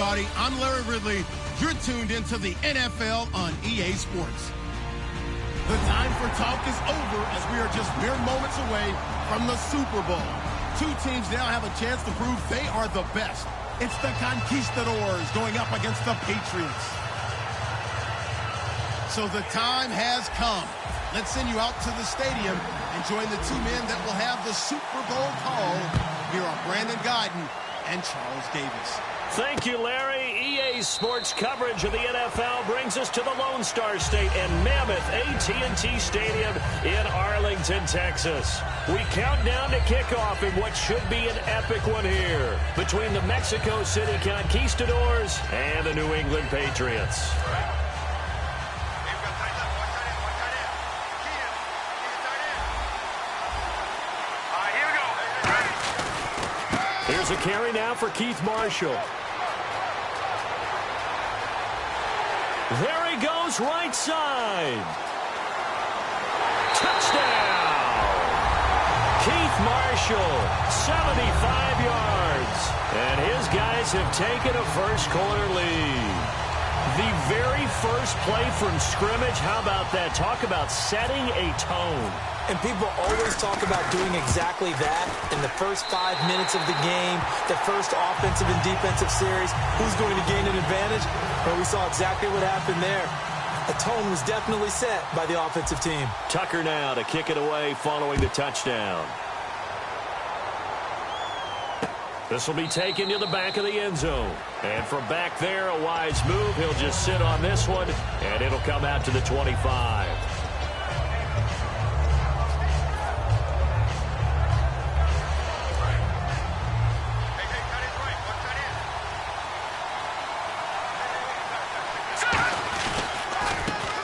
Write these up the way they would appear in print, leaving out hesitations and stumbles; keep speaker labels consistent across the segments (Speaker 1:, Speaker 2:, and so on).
Speaker 1: everybody. I'm Larry Ridley. You're tuned into the NFL on EA Sports. The time for talk is over as we are just mere moments away from the Super Bowl. Two teams now have a chance to prove they are the best. It's the Conquistadors going up against the Patriots. So the time has come. Let's send you out to the stadium and join the two men that will have the Super Bowl call. Here are Brandon Guyton and Charles Davis.
Speaker 2: Thank you, Larry. EA Sports coverage of the NFL brings us to the Lone Star State and Mammoth AT&T Stadium in Arlington, Texas. We count down to kickoff in what should be an epic one here between the Mexico City Conquistadors and the New England Patriots. Here's a carry now for Keith Marshall. There he goes, right side. Touchdown! Keith Marshall, 75 yards. And his guys have taken a first-quarter lead. The very first play from scrimmage, how about that? Talk about setting a tone.
Speaker 3: And people always talk about doing exactly that in the first 5 minutes of the game, the first offensive and defensive series. Who's going to gain an advantage? Well, we saw exactly what happened there. The tone was definitely set by the offensive team.
Speaker 2: Tucker now to kick it away following the touchdown. This will be taken to the back of the end zone. And from back there, a wise move. He'll just sit on this one, and it'll come out to the 25.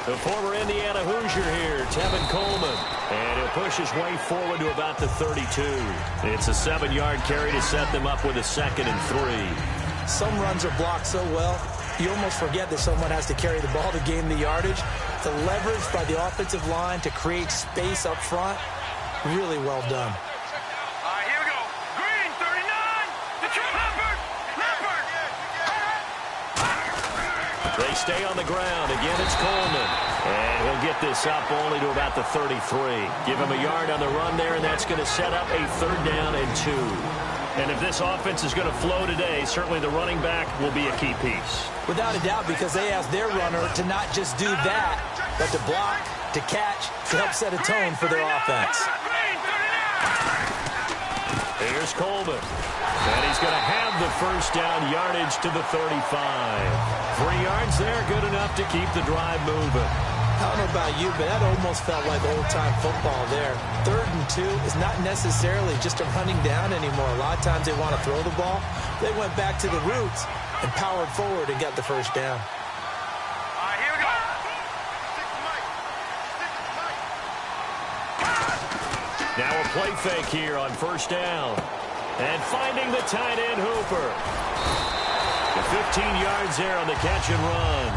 Speaker 2: The former Indiana Hoosier here, Tevin Coleman. And he'll push his way forward to about the 32. It's a 7-yard carry to set them up with a 2nd and 3.
Speaker 3: Some runs are blocked so well, you almost forget that someone has to carry the ball to gain the yardage. The leverage by the offensive line to create space up front, really well done.
Speaker 4: Here we go. Green, 39. The Leopard.
Speaker 2: They stay on the ground. Again, it's Coleman. And he'll get this up only to about the 33. Give him a yard on the run there, and that's going to set up a 3rd down and 2. And if this offense is going to flow today, certainly the running back will be a key piece.
Speaker 3: Without a doubt, because they asked their runner to not just do that, but to block, to catch, to help set a tone for their offense.
Speaker 2: Here's Coleman. And he's going to have the first down yardage to the 35. 3 yards there, good enough to keep the drive moving.
Speaker 3: I don't know about you, but that almost felt like old-time football there. 3rd and 2 is not necessarily just a running down anymore. A lot of times they want to throw the ball. They went back to the roots and powered forward and got the first down.
Speaker 4: Here we go.
Speaker 2: Now a play fake here on 1st down. And finding the tight end, Hooper. 15 yards there on the catch and run.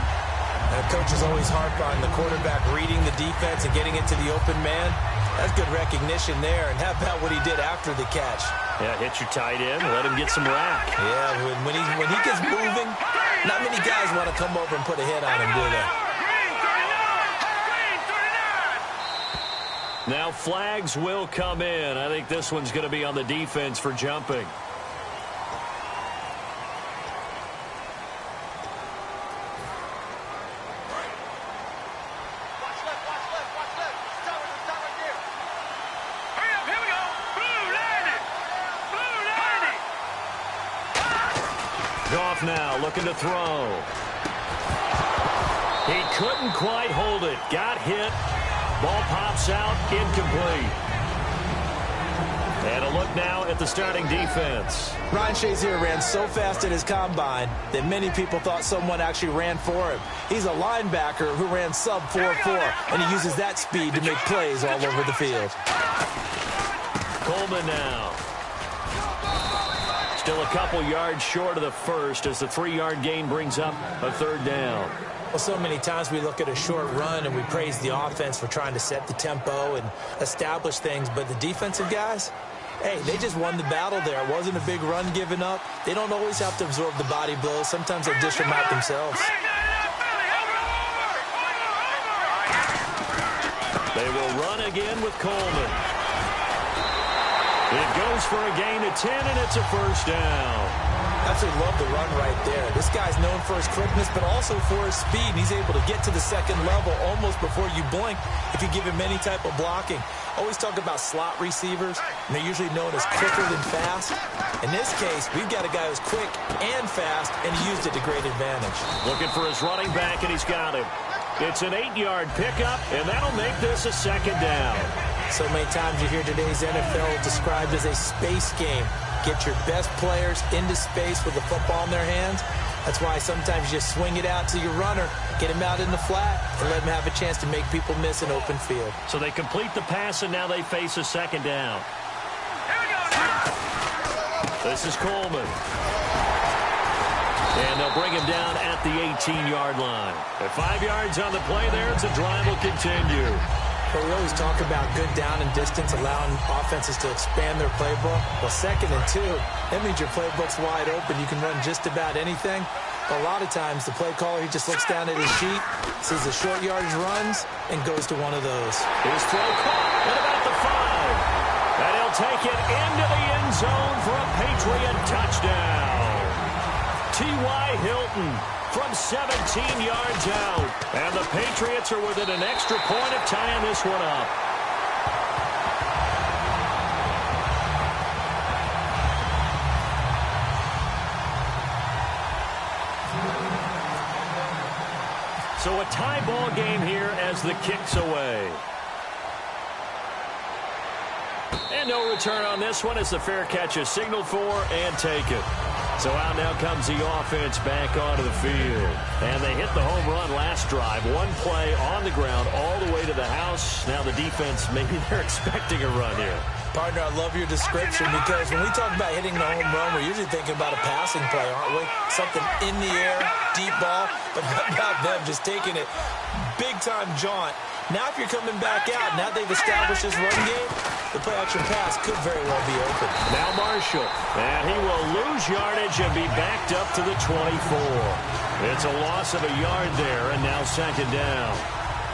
Speaker 3: Coach is always harp on the quarterback reading the defense and getting it to the open man. That's good recognition there. And how about what he did after the catch?
Speaker 2: Yeah, hit your tight end, let him get some rack.
Speaker 3: Yeah, when he gets moving, not many guys want to come over and put a hit on him, do they?
Speaker 2: Now flags will come in. I think this one's going to be on the defense for jumping. Goff now looking to throw. He couldn't quite hold it. Got hit. Ball pops out, incomplete. And a look now at the starting defense.
Speaker 3: Ryan Shazier ran so fast at his combine that many people thought someone actually ran for him. He's a linebacker who ran sub 4.4, and he uses that speed to make plays all over the field.
Speaker 2: Coleman now. Still a couple yards short of the first as the 3-yard gain brings up a 3rd down.
Speaker 3: Well, so many times we look at a short run and we praise the offense for trying to set the tempo and establish things, but the defensive guys, hey, they just won the battle there. It wasn't a big run given up. They don't always have to absorb the body blows. Sometimes they dish them out themselves.
Speaker 2: They will run again with Coleman. It goes for a gain of 10, and it's a first down.
Speaker 3: Absolutely love the run right there. This guy's known for his quickness, but also for his speed. And he's able to get to the second level almost before you blink if you give him any type of blocking. Always talk about slot receivers, and they're usually known as quicker than fast. In this case, we've got a guy who's quick and fast, and he used it to great advantage.
Speaker 2: Looking for his running back, and he's got him. It's an 8-yard pickup, and that'll make this a second down.
Speaker 3: So many times you hear today's NFL described as a space game. Get your best players into space with the football in their hands. That's why sometimes you just swing it out to your runner, get him out in the flat, and let him have a chance to make people miss an open field.
Speaker 2: So they complete the pass, and now they face a second down. This is Coleman. And they'll bring him down at the 18-yard line. At 5 yards on the play there, the drive will continue.
Speaker 3: But we always talk about good down and distance, allowing offenses to expand their playbook. Well, 2nd and 2, that means your playbook's wide open. You can run just about anything. But a lot of times, the play caller, he just looks down at his sheet, sees the short yardage runs, and goes to one of those.
Speaker 2: His throw caught at about the 5. And he'll take it into the end zone for a Patriot touchdown. T.Y. Hilton from 17 yards out. And the Patriots are within an extra point of tying this one up. So a tie ball game here as the kick's away. And no return on this one as the fair catch is signaled for and taken. So out now comes the offense back onto the field. And they hit the home run last drive. One play on the ground all the way to the house. Now the defense, maybe they're expecting a run here.
Speaker 3: Partner, I love your description because when we talk about hitting the home run, we're usually thinking about a passing play, aren't we? Something in the air, deep ball, but how about them just taking it big-time jaunt. Now if you're coming back out, now they've established this run game, the play-action pass could very well be open.
Speaker 2: Now Marshall, and he will lose yardage and be backed up to the 24. It's a loss of a yard there, and now second down.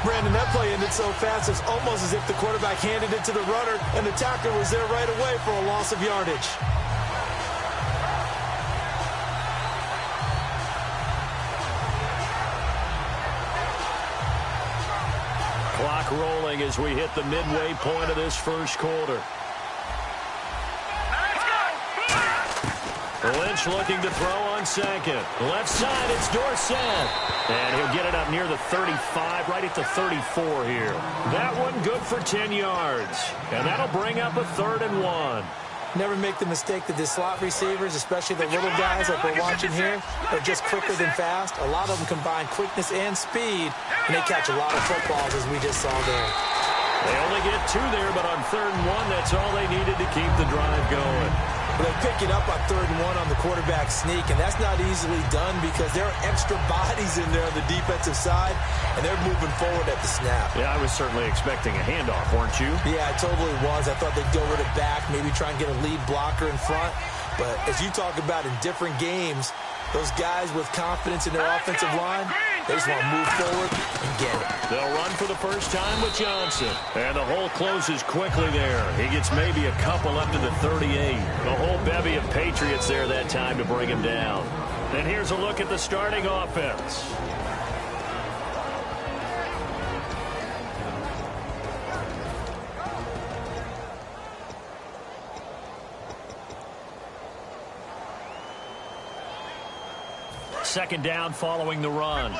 Speaker 3: Brandon, that play ended so fast, it's almost as if the quarterback handed it to the runner, and the tackler was there right away for a loss of yardage.
Speaker 2: Clock rolling as we hit the midway point of this first quarter. Lynch looking to throw on second. Left side, it's Dorsett. And he'll get it up near the 35, right at the 34 here. That one good for 10 yards. And that'll bring up a 3rd and 1.
Speaker 3: Never make the mistake that the slot receivers, especially the little guys like we're watching here, are just quicker than fast. A lot of them combine quickness and speed, and they catch a lot of footballs, as we just saw there.
Speaker 2: They only get 2 there, but on 3rd and 1, that's all they needed to keep the drive going.
Speaker 3: They pick it up on 3rd and 1 on the quarterback sneak, and that's not easily done because there are extra bodies in there on the defensive side, and they're moving forward at the snap.
Speaker 2: Yeah, I was certainly expecting a handoff, weren't you?
Speaker 3: Yeah, I totally was. I thought they'd go with it back, maybe try and get a lead blocker in front. But as you talk about in different games, those guys with confidence in their offensive line, they just want to move forward and get it.
Speaker 2: They'll run for the first time with Johnson. And the hole closes quickly there. He gets maybe a couple up to the 38. A whole bevy of Patriots there that time to bring him down. And here's a look at the starting offense. Second down following the run.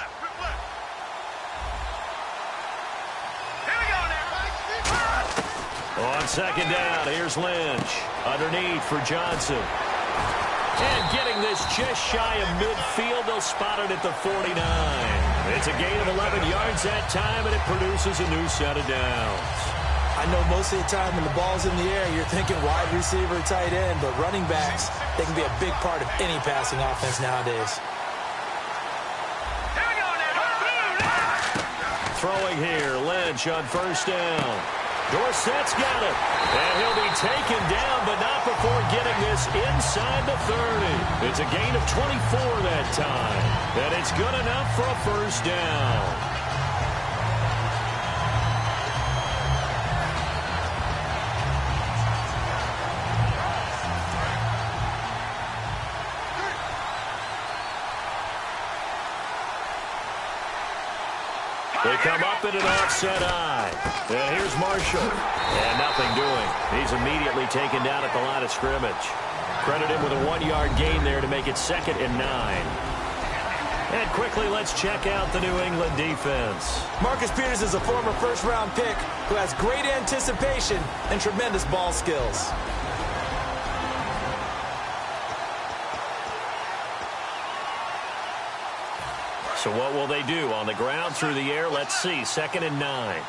Speaker 2: On second down, here's Lynch. Underneath for Johnson. And getting this just shy of midfield, they'll spot it at the 49. It's a gain of 11 yards that time, and it produces a new set of downs.
Speaker 3: I know most of the time when the ball's in the air, you're thinking wide receiver, tight end, but running backs, they can be a big part of any passing offense nowadays.
Speaker 2: Throwing here, Lynch on first down. Dorsett's got it. And he'll be taken down, but not before getting this inside the 30. It's a gain of 24 that time. And it's good enough for a first down. They come up in an offset eye. And here's Marshall. And nothing doing. He's immediately taken down at the line of scrimmage. Credit him with a 1-yard gain there to make it 2nd and 9. And quickly, let's check out the New England defense.
Speaker 3: Marcus Peters is a former first-round pick who has great anticipation and tremendous ball skills.
Speaker 2: So what will they do? On the ground, through the air, let's see. 2nd and 9.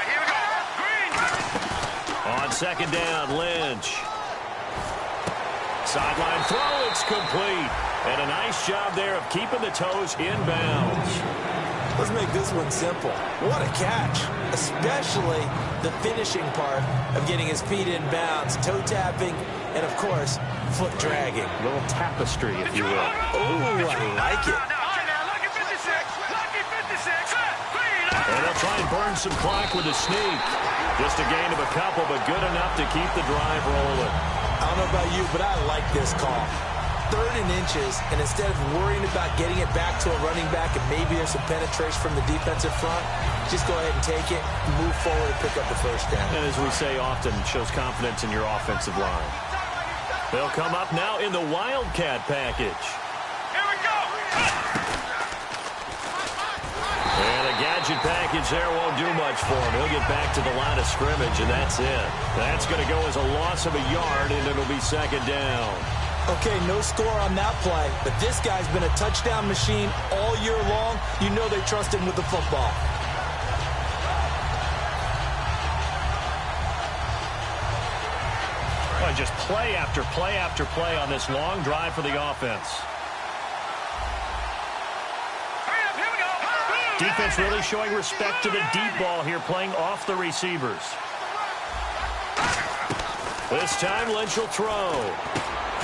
Speaker 4: Here we go. Green.
Speaker 2: On 2nd down, Lynch. Sideline throw, it's complete. And a nice job there of keeping the toes in bounds.
Speaker 3: Let's make this one simple. What a catch, especially the finishing part of getting his feet in bounds, toe tapping, and of course, foot dragging.
Speaker 2: A little tapestry, if you will.
Speaker 3: Oh, I like it.
Speaker 4: Lucky 56. Lucky 56.
Speaker 2: And they'll try and burn some clock with a sneak. Just a gain of a couple, but good enough to keep the drive rolling.
Speaker 3: I don't know about you, but I like this call. 3rd and inches, and instead of worrying about getting it back to a running back and maybe there's some penetration from the defensive front, just go ahead and take it, move forward, and pick up the first down.
Speaker 2: And as we say often, shows confidence in your offensive line. They'll come up now in the Wildcat package.
Speaker 4: Here we go.
Speaker 2: And a gadget package there won't do much for him. He'll get back to the line of scrimmage, and that's it. That's going to go as a loss of a yard, and it'll be 2nd down.
Speaker 3: Okay, no score on that play, but this guy's been a touchdown machine all year long. You know they trust him with the football.
Speaker 2: Well, just play after play after play on this long drive for the offense.
Speaker 4: Here we go.
Speaker 2: Defense really showing respect to the deep ball here, playing off the receivers. This time, Lynch will throw.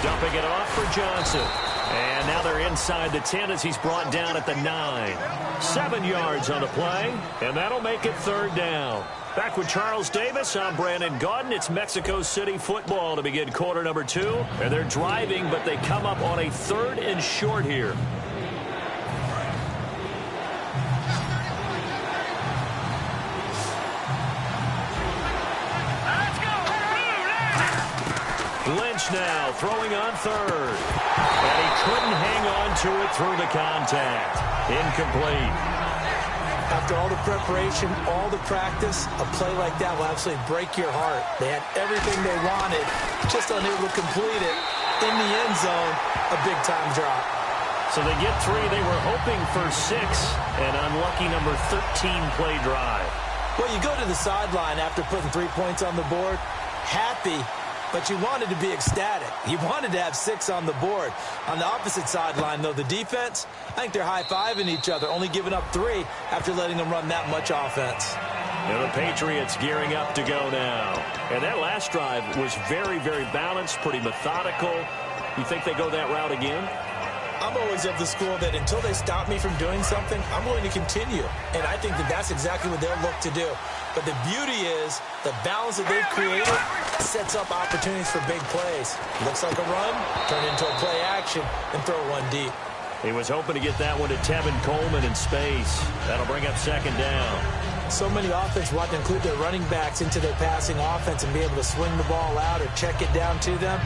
Speaker 2: Dumping it off for Johnson. And now they're inside the 10 as he's brought down at the 9. 7 yards on the play, and that'll make it 3rd down. Back with Charles Davis, I'm Brandon Gaudin. It's Mexico City football to begin quarter number 2. And they're driving, but they come up on a 3rd and short here. Lynch now throwing on 3rd. And he couldn't hang on to it through the contact. Incomplete.
Speaker 3: After all the preparation, all the practice, a play like that will absolutely break your heart. They had everything they wanted, just unable to complete it. In the end zone, a big-time drop.
Speaker 2: So they get 3. They were hoping for 6. An unlucky number 13 play drive.
Speaker 3: Well, you go to the sideline after putting 3 points on the board, happy, but you wanted to be ecstatic. You wanted to have 6 on the board. On the opposite sideline, though, the defense, I think they're high-fiving each other, only giving up 3 after letting them run that much offense.
Speaker 2: And the Patriots gearing up to go now. And that last drive was very, very balanced, pretty methodical. You think they go that route again?
Speaker 3: I'm always of the school that until they stop me from doing something, I'm going to continue. And I think that that's exactly what they'll look to do. But the beauty is the balance that they've created sets up opportunities for big plays. Looks like a run, turn into a play action, and throw one deep.
Speaker 2: He was hoping to get that one to Tevin Coleman in space. That'll bring up 2nd down.
Speaker 3: So many offenses want to include their running backs into their passing offense and be able to swing the ball out or check it down to them.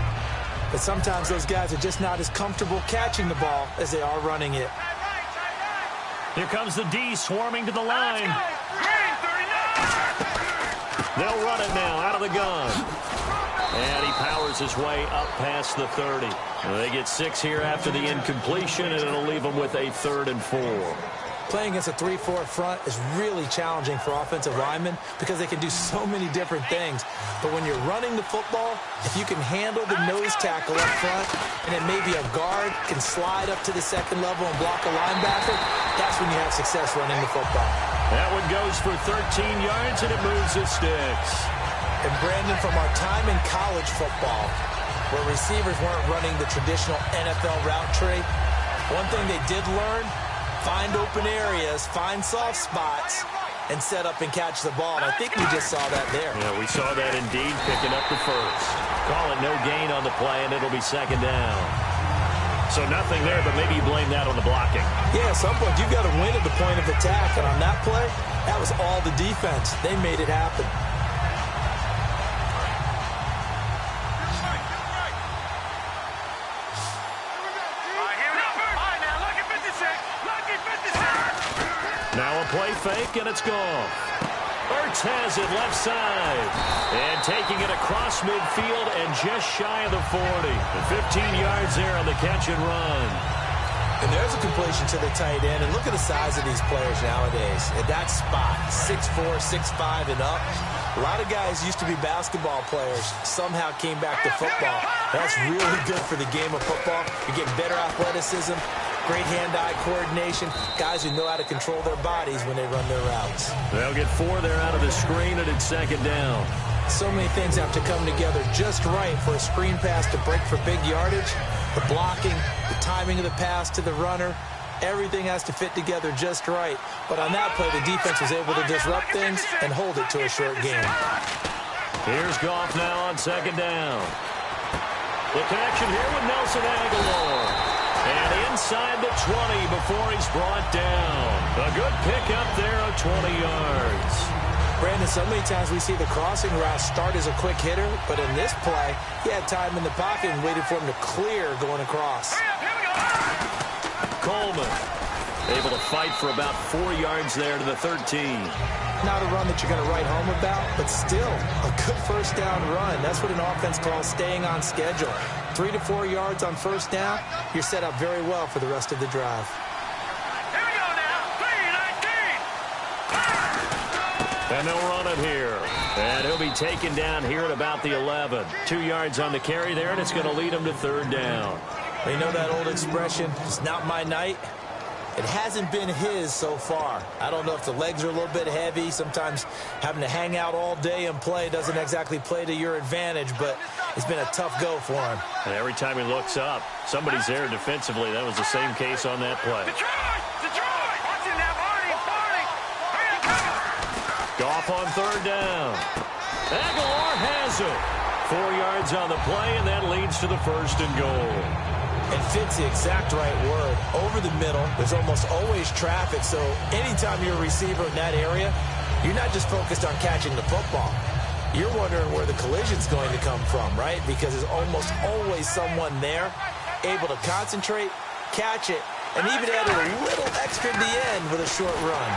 Speaker 3: But sometimes those guys are just not as comfortable catching the ball as they are running it.
Speaker 2: Here comes the D swarming to the line.
Speaker 4: Green 39.
Speaker 2: They'll run it now out of the gun. And he powers his way up past the 30. They get 6 here after the incompletion, and it'll leave them with a 3rd and 4.
Speaker 3: Playing against a 3-4 front is really challenging for offensive linemen because they can do so many different things. But when you're running the football, if you can handle the nose tackle up front, and then maybe a guard can slide up to the 2nd level and block a linebacker, that's when you have success running the football.
Speaker 2: That one goes for 13 yards, and it moves the sticks.
Speaker 3: And Brandon, from our time in college football, where receivers weren't running the traditional NFL route tree, one thing they did learn, find open areas, find soft spots, and set up and catch the ball. And I think we just saw that there.
Speaker 2: Yeah, we saw that indeed, picking up the first. Call it no gain on the play, and it'll be second down. So nothing there, but maybe you blame that on the blocking.
Speaker 3: Yeah, at some point, you've got to win at the point of attack. And on that play, that was all the defense. They made it happen.
Speaker 2: Now a play fake, and it's gone. Ertz has it left side. And taking it across midfield and just shy of the 40. And 15 yards there on the catch and run.
Speaker 3: And there's a completion to the tight end. And look at the size of these players nowadays. At that spot, 6'4", 6'5", and up. A lot of guys used to be basketball players. Somehow came back to football. That's really good for the game of football. You're getting better athleticism. Great hand-eye coordination. Guys who know how to control their bodies when they run their routes.
Speaker 2: They'll get 4 there out of the screen, and it's second down.
Speaker 3: So many things have to come together just right for a screen pass to break for big yardage. The blocking, the timing of the pass to the runner, everything has to fit together just right. But on that play, the defense was able to disrupt things and hold it to a short game.
Speaker 2: Here's Goff now on second down. The connection here with Nelson Aguilar. And inside the 20 before he's brought down. A good pickup there of 20 yards.
Speaker 3: Brandon, so many times we see the crossing route start as a quick hitter, but in this play, he had time in the pocket and waited for him to clear going across.
Speaker 2: Coleman able to fight for about 4 yards there to the 13.
Speaker 3: Not a run that you're going to write home about, but still a good first down run. That's what an offense calls staying on schedule. 3 to 4 yards on first down, you're set up very well for the rest of the drive.
Speaker 4: Here we go now. 3-19.
Speaker 2: And they'll run it here. And he'll be taken down here at about the 11. 2 yards on the carry there, and it's going to lead him to third down.
Speaker 3: You know that old expression, it's not my night? It hasn't been his so far. I don't know if the legs are a little bit heavy. Sometimes having to hang out all day and play doesn't exactly play to your advantage, but it's been a tough go for him.
Speaker 2: And every time he looks up, somebody's there defensively. That was the same case on that play.
Speaker 4: Detroit! Watch it now, Barney!
Speaker 2: Goff on third down. Aguilar has it. 4 yards on the play, and that leads to the first and goal.
Speaker 3: And fits the exact right word. Over the middle, there's almost always traffic, so anytime you're a receiver in that area, you're not just focused on catching the football. You're wondering where the collision's going to come from, right? Because there's almost always someone there able to concentrate, catch it, and even add a little extra at the end with a short run.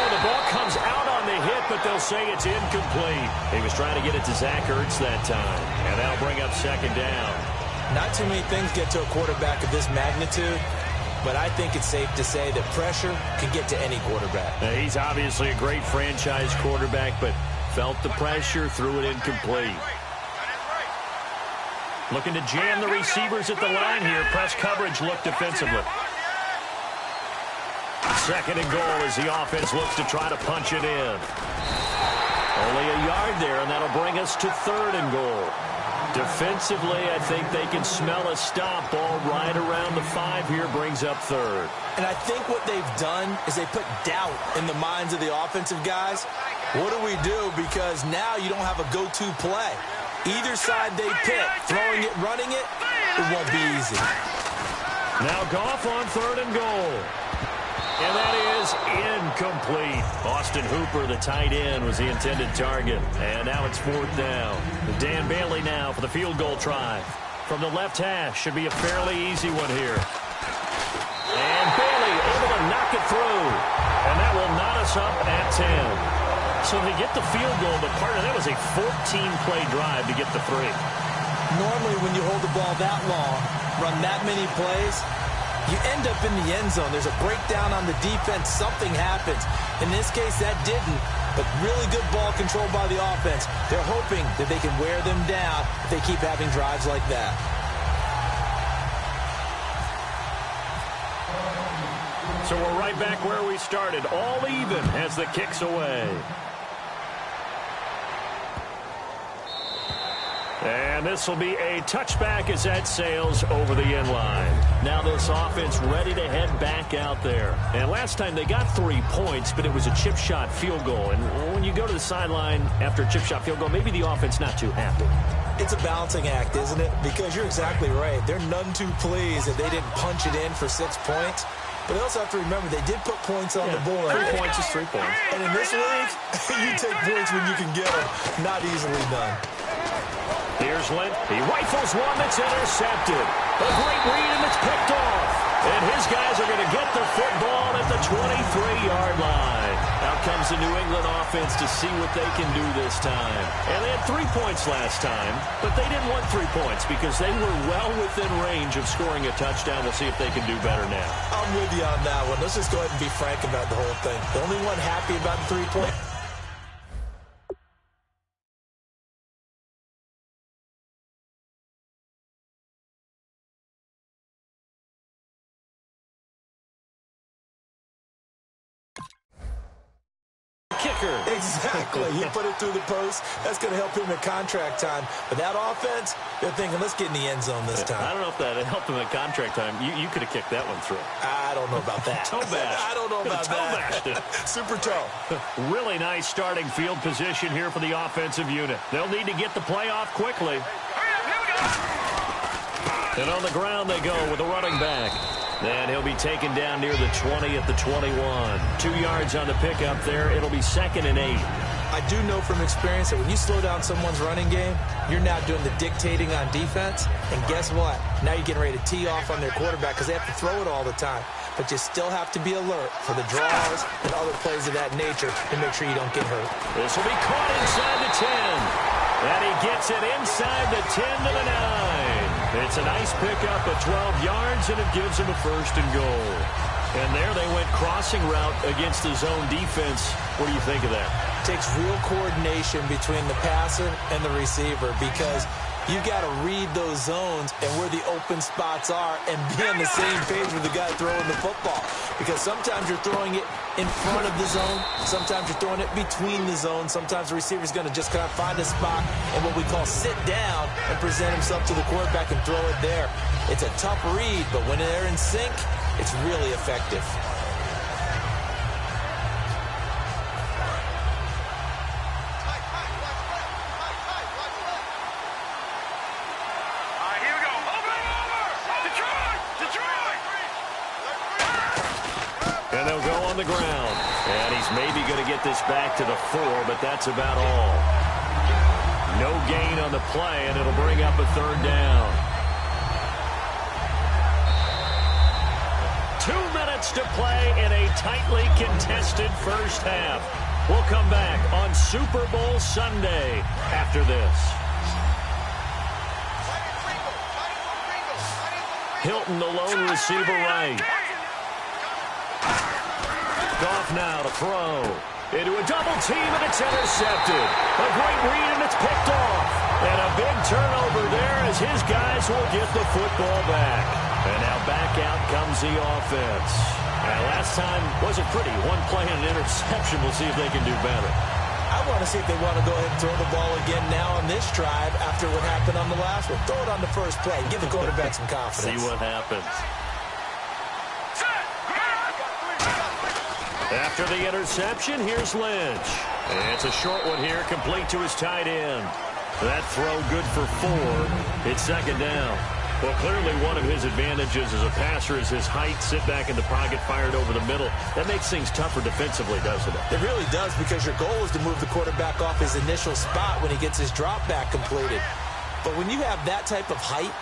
Speaker 2: Oh, the ball comes out on the hit, but they'll say it's incomplete. He was trying to get it to Zach Ertz that time, and that'll bring up second down.
Speaker 3: Not too many things get to a quarterback of this magnitude, but I think it's safe to say that pressure can get to any quarterback.
Speaker 2: Now, he's obviously a great franchise quarterback, but felt the pressure, threw it incomplete. Looking to jam the receivers at the line here. Press coverage look defensively. Second and goal as the offense looks to try to punch it in. Only a yard there, and that'll bring us to third and goal. Defensively, I think they can smell a stop. Ball right around the 5 here, brings up third.
Speaker 3: And I think what they've done is they put doubt in the minds of the offensive guys. What do we do? Because now you don't have a go-to play. Either side they pick, throwing it, running it, it won't be easy.
Speaker 2: Now Goff on third and goal. And that is incomplete. Austin Hooper, the tight end, was the intended target. And now it's fourth down. Dan Bailey now for the field goal try. From the left hash, should be a fairly easy one here. And Bailey able to knock it through. And that will knot us up at 10. So they get the field goal, but part of that was a 14-play drive to get the 3.
Speaker 3: Normally when you hold the ball that long, run that many plays, you end up in the end zone. There's a breakdown on the defense. Something happens. In this case, that didn't, but really good ball control by the offense. They're hoping that they can wear them down if they keep having drives like that.
Speaker 2: So we're right back where we started. All even as the kick's away. And this will be a touchback as that sails over the end line. Now this offense ready to head back out there. And last time they got 3 points, but it was a chip shot field goal. And when you go to the sideline after a chip shot field goal, maybe the offense not too happy.
Speaker 3: It's a balancing act, isn't it? Because you're exactly right. They're none too pleased that they didn't punch it in for 6 points. But they also have to remember they did put points on the board.
Speaker 2: 3 points is 3 points.
Speaker 3: And in this league, you take points when you can get them. Not easily done.
Speaker 2: Here's Lent. He rifles one that's intercepted. A great read, and it's picked off. And his guys are going to get the football at the 23-yard line. Out comes the New England offense to see what they can do this time. And they had 3 points last time, but they didn't want 3 points because they were well within range of scoring a touchdown. We'll see if they can do better now.
Speaker 3: I'm with you on that one. Let's just go ahead and be frank about the whole thing. The only one happy about the 3-point.
Speaker 2: Kicker.
Speaker 3: Exactly. He put it through the post. That's going to help him at contract time. But that offense, they're thinking, let's get in the end zone this time.
Speaker 2: I don't know if that helped him at contract time. You could have kicked that one through.
Speaker 3: I don't know about that.
Speaker 2: Toe bash.
Speaker 3: I don't know about that.
Speaker 2: Toe bashed it.
Speaker 3: Super toe.
Speaker 2: Really nice starting field position here for the offensive unit. They'll need to get the play off quickly. And on the ground they go with a running back. And he'll be taken down near the 20 at the 21. 2 yards on the pickup there. It'll be 2nd and 8.
Speaker 3: I do know from experience that when you slow down someone's running game, you're now doing the dictating on defense. And guess what? Now you're getting ready to tee off on their quarterback because they have to throw it all the time. But you still have to be alert for the draws and other plays of that nature to make sure you don't get hurt.
Speaker 2: This will be caught inside the 10. And he gets it inside the 10 to the 9. It's a nice pickup of 12 yards, and it gives him a 1st and goal. And there they went crossing route against the zone defense. What do you think of that?
Speaker 3: It takes real coordination between the passer and the receiver because you got to read those zones and where the open spots are and be on the same page with the guy throwing the football. Because sometimes you're throwing it in front of the zone. Sometimes you're throwing it between the zones. Sometimes the receiver's going to just kind of find a spot and what we call sit down and present himself to the quarterback and throw it there. It's a tough read, but when they're in sync, it's really effective.
Speaker 2: And they'll go on the ground. And he's maybe going to get this back to the 4, but that's about all. No gain on the play, and it'll bring up a 3rd down. 2 minutes to play in a tightly contested first half. We'll come back on Super Bowl Sunday after this. Hilton, the lone receiver right. Goff now to throw. Into a double team, and it's intercepted. A great read, and it's picked off. And a big turnover there as his guys will get the football back. And now back out comes the offense. And last time wasn't pretty. 1 play and an interception. We'll see if they can do better.
Speaker 3: I want to see if they want to go ahead and throw the ball again now on this drive after what happened on the last one. Throw it on the first play. Give the quarterback some confidence.
Speaker 2: See what happens. After the interception, here's Lynch. And it's a short one here, complete to his tight end. That throw good for 4. It's 2nd down. Well, clearly one of his advantages as a passer is his height. Sit back in the pocket, fired over the middle. That makes things tougher defensively, doesn't it?
Speaker 3: It really does, because your goal is to move the quarterback off his initial spot when he gets his drop back completed. But when you have that type of height,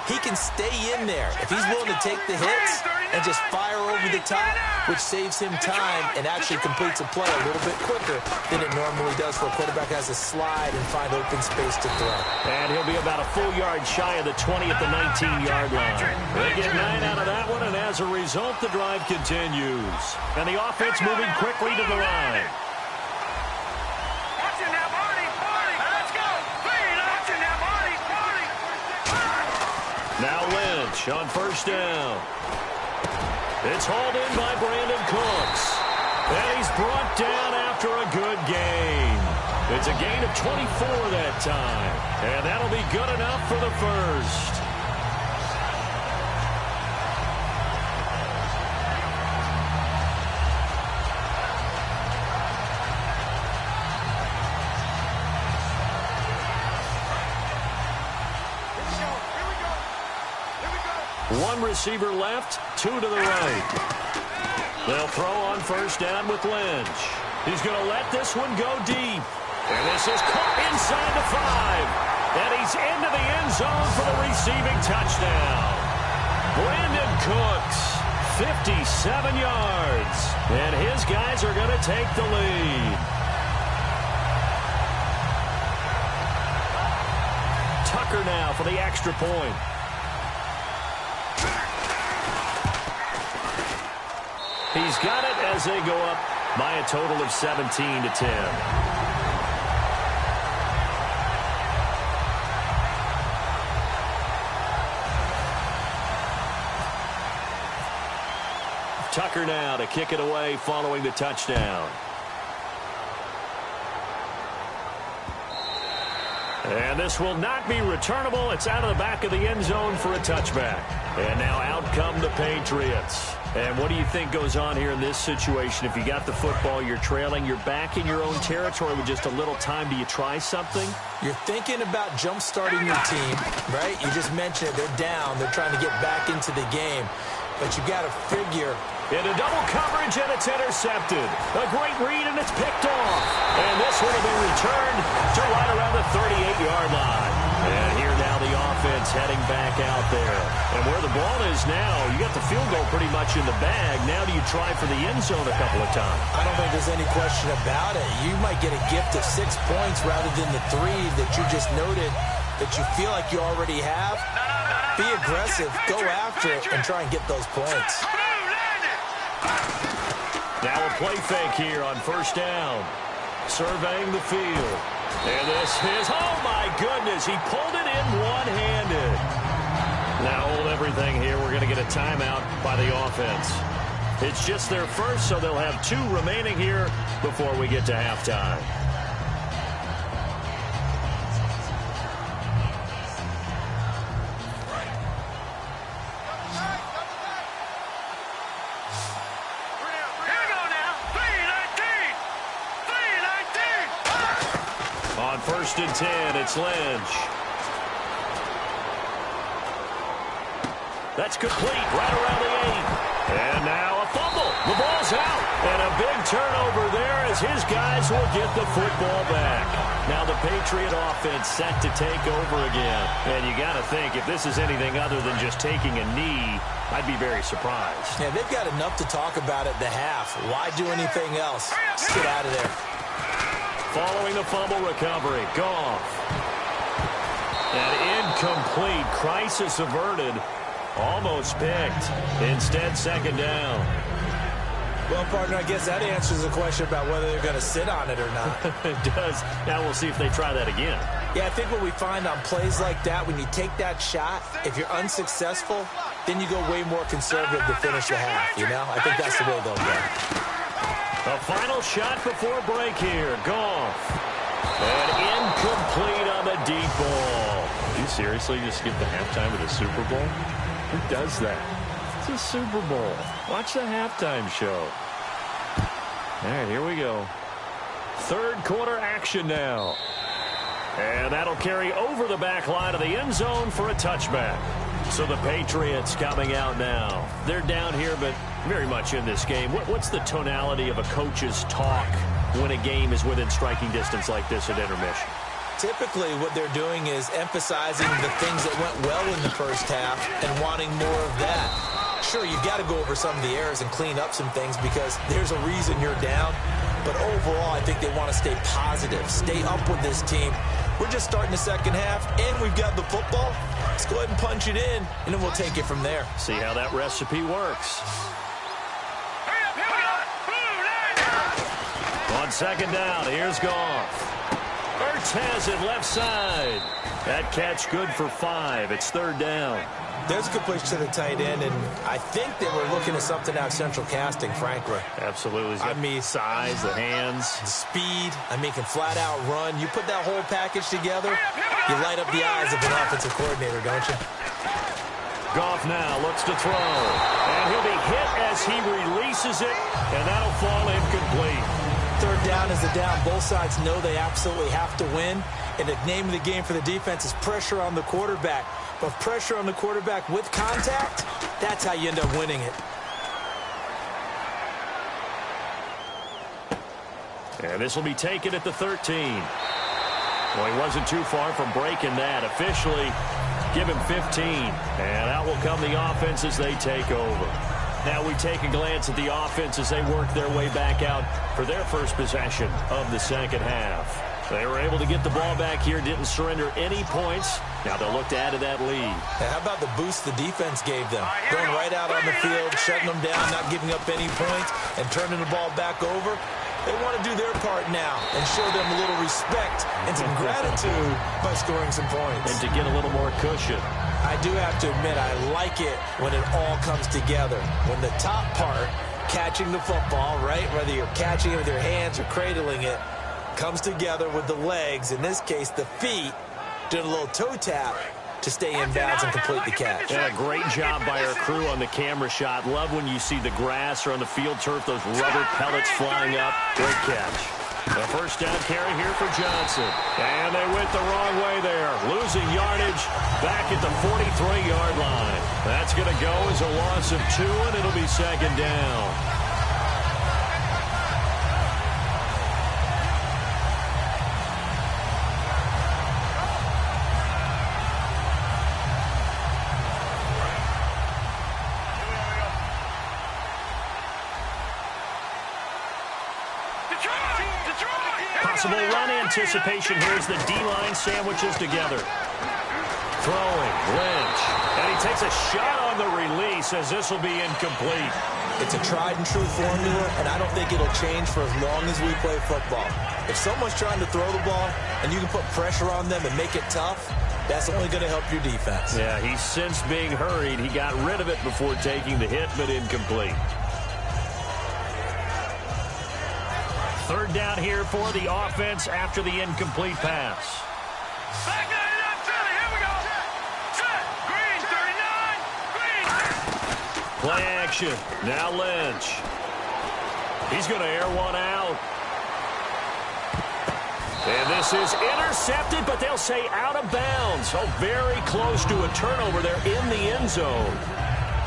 Speaker 3: he can stay in there if he's willing to take the hits and just fire over the top, which saves him time and actually completes a play a little bit quicker than it normally does for a quarterback who has to slide and find open space to throw.
Speaker 2: And he'll be about a full yard shy of the 20 at the 19-yard line. They get 9 out of that one, and as a result, the drive continues. And the offense moving quickly to the line. Now Lynch on 1st down. It's hauled in by Brandon Cooks. And he's brought down after a good gain. It's a gain of 24 that time. And that'll be good enough for the first. One receiver left, two to the right. They'll throw on first down with Lynch. He's going to let this one go deep. And this is caught inside the 5. And he's into the end zone for the receiving touchdown. Brandon Cooks, 57 yards. And his guys are going to take the lead. Tucker now for the extra point. He's got it as they go up by a total of 17-10. Tucker now to kick it away following the touchdown. And this will not be returnable. It's out of the back of the end zone for a touchback. And now out come the Patriots. And what do you think goes on here in this situation? If you got the football, you're trailing, you're back in your own territory with just a little time. Do you try something?
Speaker 3: You're thinking about jump-starting your team, right? You just mentioned it. They're down. They're trying to get back into the game. But you got to figure.
Speaker 2: Into double coverage, and it's intercepted. A great read, and it's picked off. And this one will be returned to right around the 38-yard line. And here now the offense heading back out there. And where the ball is now, you got the field goal pretty much in the bag. Now do you try for the end zone a couple of times?
Speaker 3: I don't think there's any question about it. You might get a gift of 6 points rather than the 3 that you just noted that you feel like you already have. Be aggressive, go after it, and try and get those points.
Speaker 2: Now a play fake here on first down. Surveying the field. And this is, oh my goodness, he pulled it in one-handed. Now hold everything here. We're going to get a timeout by the offense. It's just their first, so they'll have 2 remaining here before we get to halftime. First and 10, it's Lynch. That's complete, right around the 8. And now a fumble. The ball's out. And a big turnover there as his guys will get the football back. Now the Patriot offense set to take over again. And you got to think, if this is anything other than just taking a knee, I'd be very surprised.
Speaker 3: Yeah, they've got enough to talk about at the half. Why do anything else? Just get out of there.
Speaker 2: Following the fumble recovery, Goff. An incomplete, crisis averted, almost picked. Instead, second down.
Speaker 3: Well, partner, I guess that answers the question about whether they're going to sit on it or not.
Speaker 2: It does. Now we'll see if they try that again.
Speaker 3: Yeah, I think what we find on plays like that, when you take that shot, if you're unsuccessful, then you go way more conservative to finish the half, you know? I think that's the way they'll go.
Speaker 2: A final shot before break here. Goff. And incomplete on the deep ball. You seriously just skip the halftime of the Super Bowl? Who does that? It's a Super Bowl. Watch the halftime show. All right, here we go. Third quarter action now. And that'll carry over the back line of the end zone for a touchback. So the Patriots coming out now. They're down here, but very much in this game. What's the tonality of a coach's talk when a game is within striking distance like this at intermission?
Speaker 3: Typically, what they're doing is emphasizing the things that went well in the first half and wanting more of that. Sure, you've got to go over some of the errors and clean up some things because there's a reason you're down. But overall, I think they want to stay positive, stay up with this team. We're just starting the second half, and we've got the football. Let's go ahead and punch it in, and then we'll take it from there.
Speaker 2: See how that recipe works. On second down, here's Goff. Ertz has it left side. That catch good for 5. It's 3rd down.
Speaker 3: There's a good push to the tight end, and I think they were looking at something out of central casting, frankly.
Speaker 2: Absolutely. I mean, size, the hands.
Speaker 3: The speed. I mean, can flat out run. You put that whole package together, you light up the eyes of an offensive coordinator, don't you?
Speaker 2: Goff now looks to throw. And he'll be hit as he releases it, and that'll fall incomplete.
Speaker 3: 3rd down is the down. Both sides know they absolutely have to win, and the name of the game for the defense is pressure on the quarterback. But pressure on the quarterback with contact, that's how you end up winning it.
Speaker 2: And this will be taken at the 13. Well, he wasn't too far from breaking that. Officially, give him 15. And out will come the offense as they take over. Now we take a glance at the offense as they work their way back out for their first possession of the second half. They were able to get the ball back here, didn't surrender any points. Now they'll look to add to that lead.
Speaker 3: Now, how about the boost the defense gave them? Going right out on the field, shutting them down, not giving up any points, and turning the ball back over. They want to do their part now and show them a little respect and some gratitude by scoring some points.
Speaker 2: And to get a little more cushion.
Speaker 3: I do have to admit, I like it when it all comes together. When the top part, catching the football, right, whether you're catching it with your hands or cradling it, comes together with the legs, in this case the feet, doing a little toe tap to stay in bounds and complete the catch.
Speaker 2: Yeah, great job by our crew on the camera shot. Love when you see the grass or on the field turf, those rubber pellets flying up. Great catch. The first down carry here for Johnson. And they went the wrong way there. Losing yardage back at the 43-yard line. That's going to go as a loss of 2, and it'll be 2nd down. Possible run anticipation here as the D-line sandwiches together. Throwing, Lynch. And he takes a shot on the release as this will be incomplete.
Speaker 3: It's a tried and true formula, and I don't think it'll change for as long as we play football. If someone's trying to throw the ball and you can put pressure on them and make it tough, that's only going to help your defense.
Speaker 2: Yeah, he's since being hurried. He got rid of it before taking the hit, but incomplete. 3rd down here for the offense after the incomplete pass.
Speaker 4: Back to the Philly. Here we go. Set. Green, 39. Green.
Speaker 2: Play action. Now Lynch. He's going to air one out. And this is intercepted, but they'll say out of bounds. Oh, very close to a turnover there in the end zone.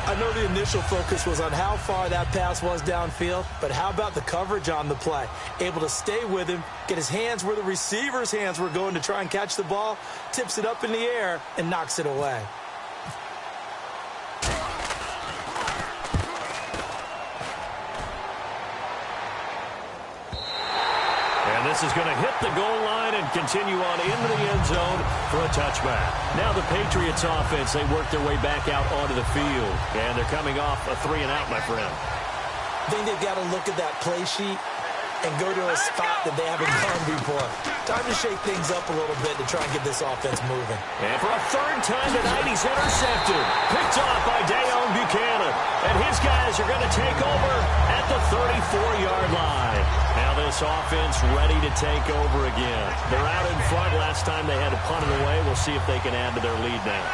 Speaker 3: I know the initial focus was on how far that pass was downfield, but how about the coverage on the play? Able to stay with him, get his hands where the receiver's hands were going to try and catch the ball, tips it up in the air, and knocks it away.
Speaker 2: And this is going to hit the goal line and continue on into the end zone for a touchback. Now the Patriots offense, they work their way back out onto the field. And they're coming off a 3-and-out, my friend.
Speaker 3: I think they've got to look at that play sheet and go to a spot that they haven't gone before. Time to shake things up a little bit to try and get this offense moving.
Speaker 2: And for a 3rd time tonight, he's intercepted. Picked off by Dayon Buchanan. And his guys are going to take over at the 34-yard line. Now this offense ready to take over again. They're out in front. Last time they had to punt it away. We'll see if they can add to their lead now.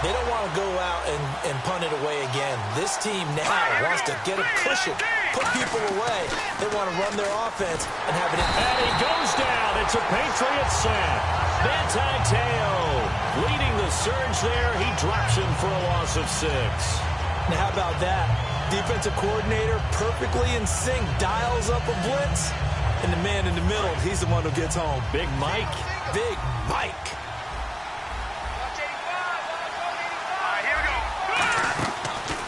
Speaker 3: They don't want to go out and punt it away again. This team now wants to get a cushion, put people away. They want to run their offense and have it in.
Speaker 2: And he goes down. It's a Patriots sack. Manti Te'o leading the surge there. He drops him for a loss of 6.
Speaker 3: Now how about that? Defensive coordinator perfectly in sync, dials up a blitz, and the man in the middle, he's the one who gets home.
Speaker 2: Big Mike.
Speaker 3: Big Mike.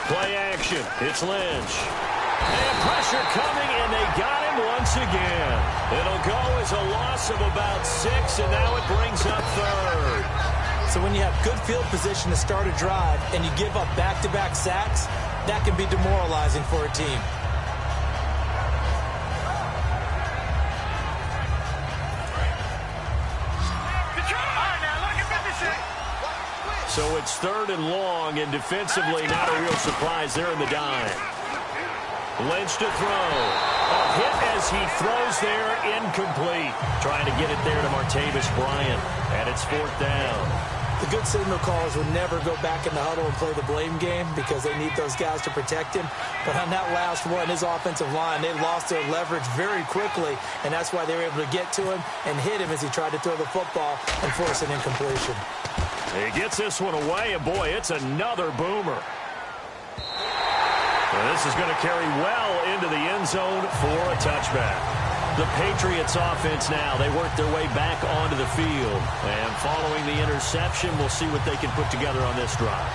Speaker 2: Play action. It's Lynch. And pressure coming, and they got him once again. It'll go as a loss of about 6, and now it brings up 3rd.
Speaker 3: So when you have good field position to start a drive and you give up back-to-back sacks, that can be demoralizing for a team.
Speaker 2: So it's 3rd and long, and defensively not a real surprise there in the dime. Lynch to throw. A hit as he throws there, incomplete. Trying to get it there to Martavis Bryant, and it's 4th down.
Speaker 3: The good signal callers would never go back in the huddle and play the blame game because they need those guys to protect him. But on that last one, his offensive line, they lost their leverage very quickly, and that's why they were able to get to him and hit him as he tried to throw the football and force an incompletion.
Speaker 2: He gets this one away, and boy, it's another boomer. And this is going to carry well into the end zone for a touchback. The Patriots offense now, they work their way back onto the field. And following the interception, we'll see what they can put together on this drive.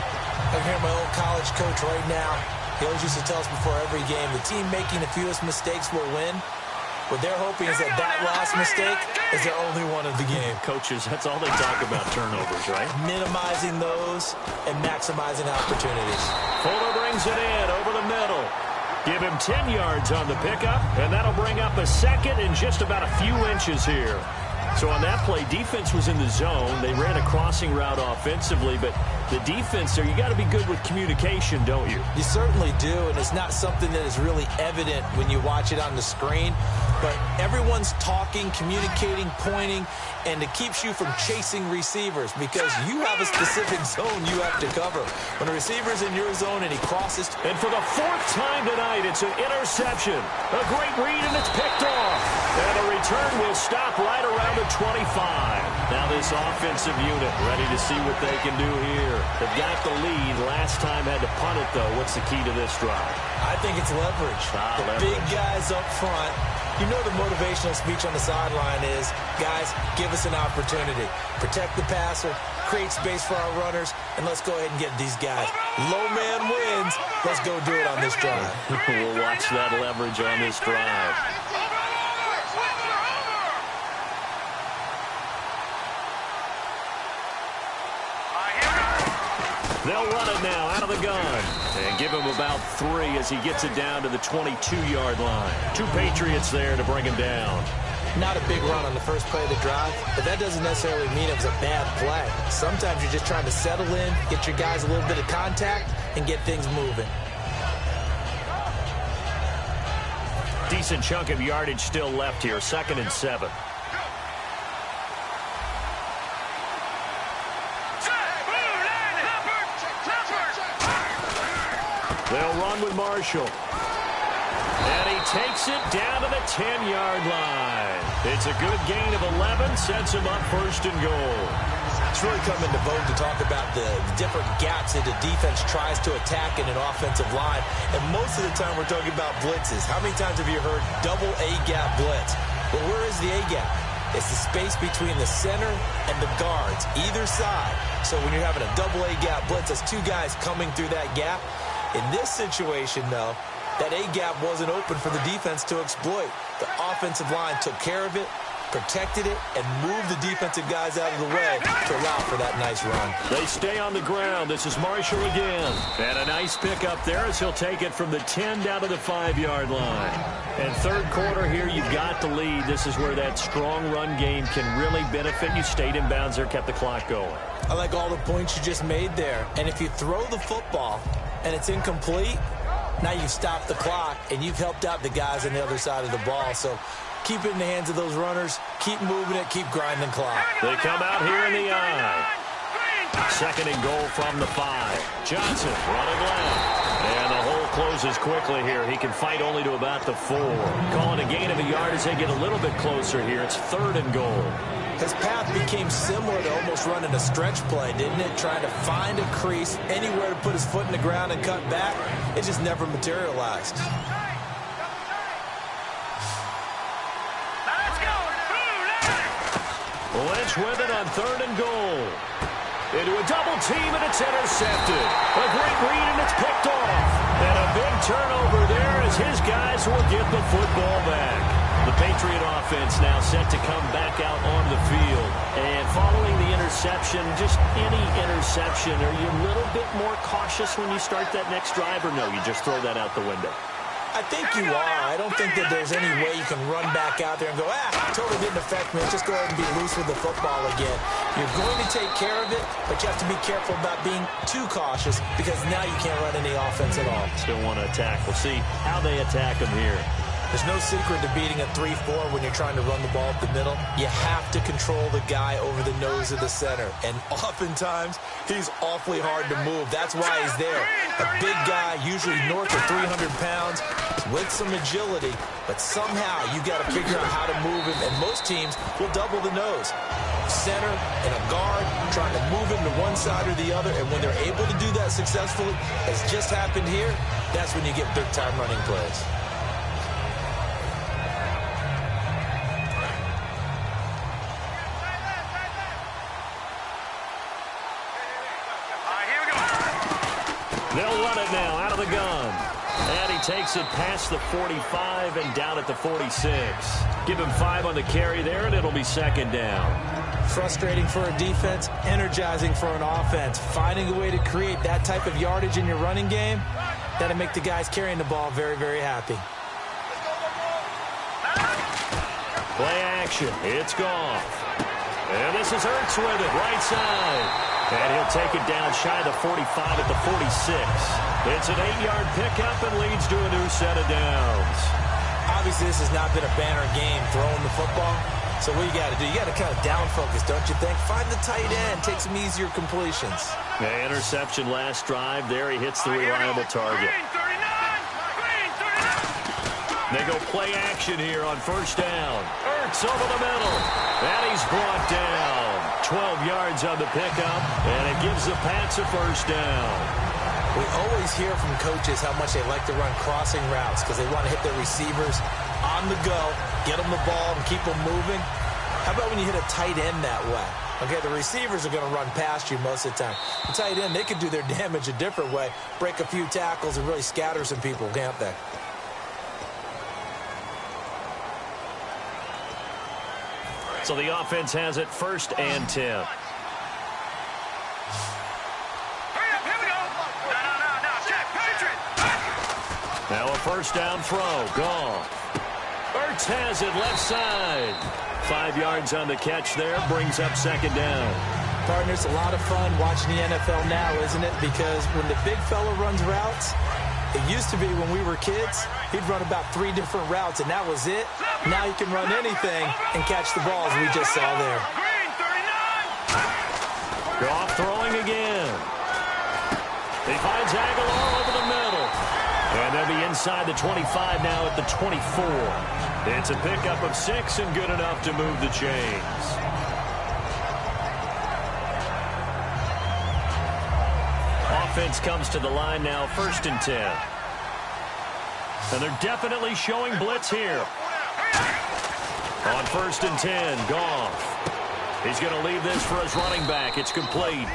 Speaker 3: I'm hearing my old college coach right now. He always used to tell us before every game, the team making the fewest mistakes will win. What they're hoping is that last mistake is their only one of the game.
Speaker 2: Coaches, that's all they talk about, turnovers, right?
Speaker 3: Minimizing those and maximizing opportunities.
Speaker 2: Fuller brings it in over the middle. Give him 10 yards on the pickup, and that'll bring up a second in just about a few inches here. So on that play, defense was in the zone. They ran a crossing route offensively, but the defense there, you got to be good with communication, don't you?
Speaker 3: You certainly do, and it's not something that is really evident when you watch it on the screen. But everyone's talking, communicating, pointing, and it keeps you from chasing receivers because you have a specific zone you have to cover. When a receiver's in your zone and he crosses.
Speaker 2: And for the 4th time tonight, it's an interception. A great read, and it's picked off. And a return will stop right around the 25. Now this offensive unit ready to see what they can do here. They've got the lead. Last time had to punt it, though. What's the key to this drive?
Speaker 3: I think it's leverage. The big guys up front. You know the motivational speech on the sideline is, guys, give us an opportunity. Protect the passer, create space for our runners, and let's go ahead and get these guys. Low man wins. Let's go do it on this drive.
Speaker 2: We'll watch that leverage on this drive. They'll run it now out of the gun and give him about 3 as he gets it down to the 22-yard line. 2 Patriots there to bring him down.
Speaker 3: Not a big run on the first play of the drive, but that doesn't necessarily mean it was a bad play. Sometimes you're just trying to settle in, get your guys a little bit of contact, and get things moving.
Speaker 2: Decent chunk of yardage still left here, 2nd and 7. They'll run with Marshall. And he takes it down to the 10-yard line. It's a good gain of 11, sets him up 1st and goal.
Speaker 3: It's really come into vogue to talk about the different gaps that the defense tries to attack in an offensive line. And most of the time we're talking about blitzes. How many times have you heard double A-gap blitz? Well, where is the A-gap? It's the space between the center and the guards, either side. So when you're having a double A-gap blitz, that's 2 guys coming through that gap. In this situation, though, that A-gap wasn't open for the defense to exploit. The offensive line took care of it, protected it, and moved the defensive guys out of the way to allow for that nice run.
Speaker 2: They stay on the ground. This is Marshall again. And a nice pickup there as he'll take it from the 10 down to the 5-yard line. And 3rd quarter here, you've got the lead. This is where that strong run game can really benefit you. Stayed in bounds there, kept the clock going.
Speaker 3: I like all the points you just made there. And if you throw the football and it's incomplete, now you've stopped the clock and you've helped out the guys on the other side of the ball. So keep it in the hands of those runners. Keep moving it. Keep grinding clock.
Speaker 2: They come out here in the eye. 2nd and goal from the 5. Johnson running left. And the hole closes quickly here. He can fight only to about the 4. Calling a gain of a yard as they get a little bit closer here. It's 3rd and goal.
Speaker 3: His path became similar to almost running a stretch play, didn't it? Trying to find a crease, anywhere to put his foot in the ground and cut back. It just never materialized.
Speaker 2: Lynch with it on 3rd and goal. Into a double team, and it's intercepted. A great read, and it's picked off. And a big turnover there as his guys will get the football back. The Patriot offense now set to come back out on the field. And following the interception, just any interception, are you a little bit more cautious when you start that next drive, or no, you just throw that out the window?
Speaker 3: I think you are. I don't think that there's any way you can run back out there and go, totally didn't affect me. Just go ahead and be loose with the football again. You're going to take care of it, but you have to be careful about being too cautious because now you can't run any offense at all.
Speaker 2: Still want to attack. We'll see how they attack him here.
Speaker 3: There's no secret to beating a 3-4 when you're trying to run the ball up the middle. You have to control the guy over the nose of the center. And oftentimes, he's awfully hard to move. That's why he's there. A big guy, usually north of 300 pounds, with some agility. But somehow, you got to figure out how to move him. And most teams will double the nose. Center and a guard trying to move him to one side or the other. And when they're able to do that successfully, as just happened here, that's when you get big-time running plays.
Speaker 2: They'll run it now out of the gun. And he takes it past the 45 and down at the 46. Give him 5 on the carry there, and it'll be second down.
Speaker 3: Frustrating for a defense, energizing for an offense. Finding a way to create that type of yardage in your running game, that'll make the guys carrying the ball very, very happy.
Speaker 2: Play action. It's Goff. And this is Ertz with it, right side. And he'll take it down shy of the 45 at the 46. It's an 8-yard pickup and leads to a new set of downs.
Speaker 3: Obviously, this has not been a banner game throwing the football. So what you got to do, you got to kind of down focus, don't you think? Find the tight end, take some easier completions.
Speaker 2: Yeah, interception last drive. There he hits the reliable target. They go play action here on first down. Ertz over the middle. And he's brought down. 12 yards on the pickup, and it gives the Pats a first down.
Speaker 3: We always hear from coaches how much they like to run crossing routes because they want to hit their receivers on the go, get them the ball, and keep them moving. How about when you hit a tight end that way? Okay, the receivers are going to run past you most of the time. The tight end, they can do their damage a different way, break a few tackles, and really scatter some people, can't they?
Speaker 2: So the offense has it first and 10.
Speaker 4: Hurry up, here we go. No, check, Patriots.
Speaker 2: Now a first down throw, Goff. Ertz has it left side. 5 yards on the catch there, brings up second down.
Speaker 3: Partners, a lot of fun watching the NFL now, isn't it? Because when the big fella runs routes, it used to be when we were kids, he'd run about 3 different routes, and that was it. Now he can run anything and catch the ball, as we just saw there.
Speaker 2: Goff throwing again. He finds Aguilar over the middle. And they'll be inside the 25 now at the 24. It's a pickup of 6 and good enough to move the chains. Offense comes to the line now, first and 10. And they're definitely showing blitz here. On first and 10, Goff. He's going to leave this for his running back. It's complete.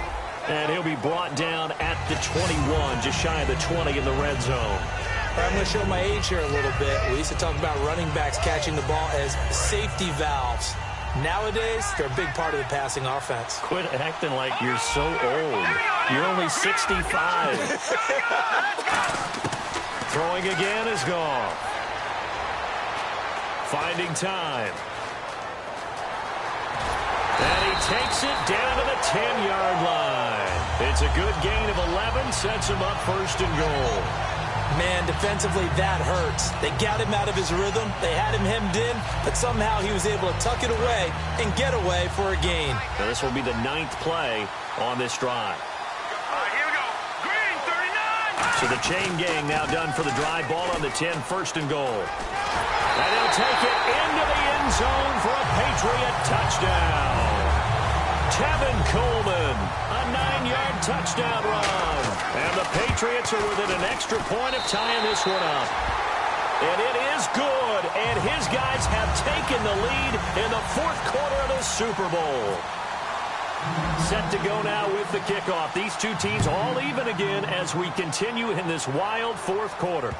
Speaker 2: And he'll be brought down at the 21, just shy of the 20 in the red zone.
Speaker 3: I'm going to show my age here a little bit. We used to talk about running backs catching the ball as safety valves. Nowadays, they're a big part of the passing offense.
Speaker 2: Quit acting like you're so old. You're only 65. Throwing again is Goff. Finding time. And he takes it down to the 10-yard line. It's a good gain of 11, sets him up first and goal.
Speaker 3: Man, defensively, that hurts. They got him out of his rhythm. They had him hemmed in, but somehow he was able to tuck it away and get away for a gain.
Speaker 2: Now this will be the 9th play on this drive.
Speaker 4: Here we go. Green, 39.
Speaker 2: So the chain gang now done for the drive. Ball on the 10, first and goal. And he'll take it into the end zone for a Patriot touchdown. Tevin Coleman, a 9-yard touchdown run. And the Patriots are within an extra point of tying this one up. And it is good, and his guys have taken the lead in the 4th quarter of the Super Bowl. Set to go now with the kickoff. These two teams all even again as we continue in this wild 4th quarter.